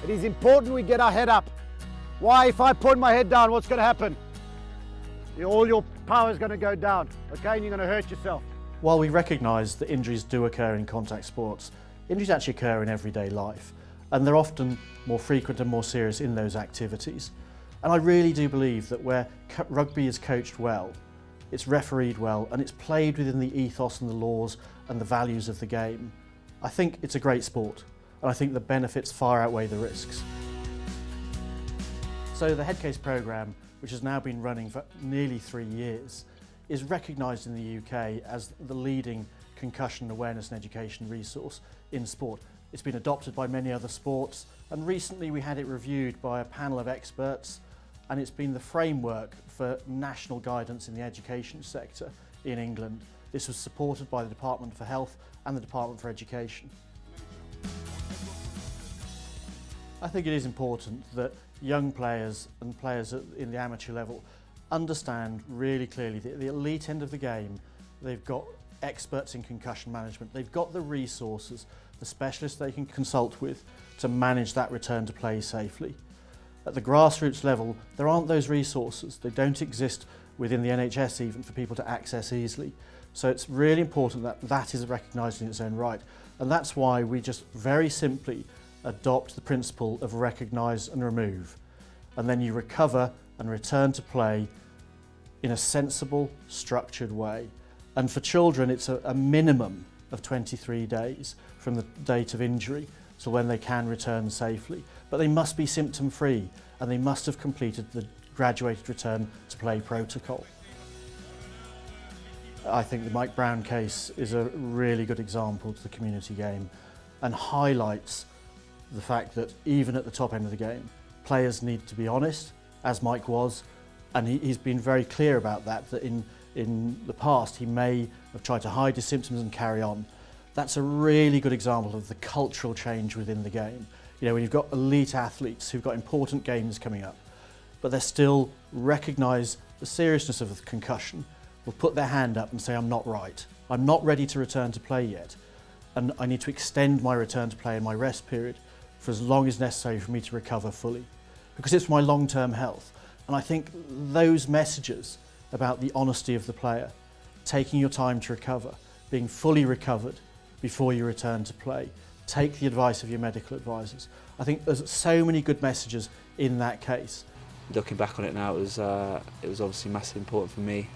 It is important we get our head up. Why? If I put my head down, what's going to happen? All your power is going to go down, okay, and you're going to hurt yourself. While we recognise that injuries do occur in contact sports, injuries actually occur in everyday life, and they're often more frequent and more serious in those activities. And I really do believe that where rugby is coached well, it's refereed well, and it's played within the ethos and the laws and the values of the game, I think it's a great sport, and I think the benefits far outweigh the risks. So the Headcase programme, which has now been running for nearly 3 years, is recognised in the UK as the leading concussion awareness and education resource in sport. It's been adopted by many other sports, and recently we had it reviewed by a panel of experts, and it's been the framework for national guidance in the education sector in England. This was supported by the Department for Health and the Department for Education. I think it is important that young players and players in the amateur level understand really clearly that at the elite end of the game, they've got experts in concussion management, they've got the resources, the specialists they can consult with to manage that return to play safely. At the grassroots level, there aren't those resources. They don't exist within the NHS even for people to access easily. So it's really important that that is recognised in its own right. And that's why we just very simply adopt the principle of recognise and remove. And then you recover and return to play in a sensible, structured way. And for children, it's a minimum of 23 days from the date of injury to when they can return safely. But they must be symptom-free, and they must have completed the graduated return to play protocol. I think the Mike Brown case is a really good example to the community game and highlights the fact that even at the top end of the game, players need to be honest, as Mike was, and he's been very clear about that, that in the past he may have tried to hide his symptoms and carry on. That's a really good example of the cultural change within the game. You know, when you've got elite athletes who've got important games coming up, but they still recognise the seriousness of the concussion, will put their hand up and say, I'm not right. I'm not ready to return to play yet, and I need to extend my return to play in my rest period for as long as necessary for me to recover fully, because it's for my long-term health. And I think those messages about the honesty of the player, taking your time to recover, being fully recovered before you return to play, take the advice of your medical advisors. I think there's so many good messages in that case. Looking back on it now, it was obviously massively important for me.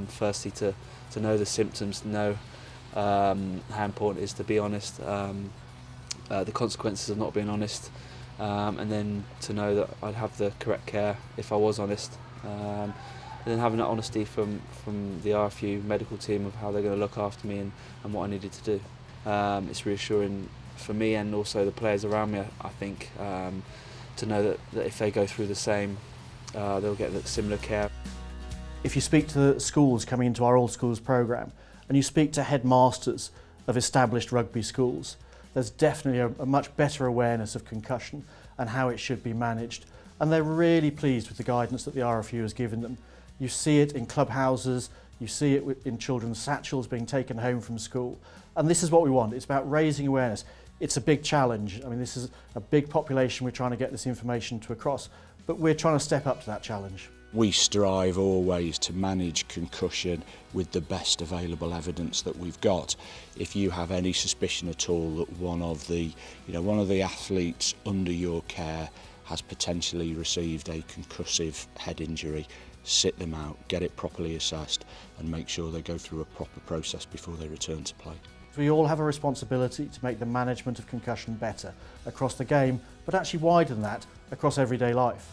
Firstly, to know the symptoms, to know how important it is to be honest, the consequences of not being honest, and then to know that I'd have the correct care if I was honest. And then having that honesty from the RFU medical team of how they're going to look after me and what I needed to do. It's reassuring for me and also the players around me, I think, to know that if they go through the same, they'll get similar care. If you speak to schools coming into our All Schools programme and you speak to headmasters of established rugby schools, there's definitely a much better awareness of concussion and how it should be managed. And they're really pleased with the guidance that the RFU has given them. You see it in clubhouses, you see it in children's satchels being taken home from school. And this is what we want. It's about raising awareness. It's a big challenge. I mean, this is a big population we're trying to get this information to across, but we're trying to step up to that challenge. We strive always to manage concussion with the best available evidence that we've got. If you have any suspicion at all that one of the athletes under your care has potentially received a concussive head injury, sit them out, get it properly assessed and make sure they go through a proper process before they return to play. We all have a responsibility to make the management of concussion better across the game, but actually wider than that, across everyday life.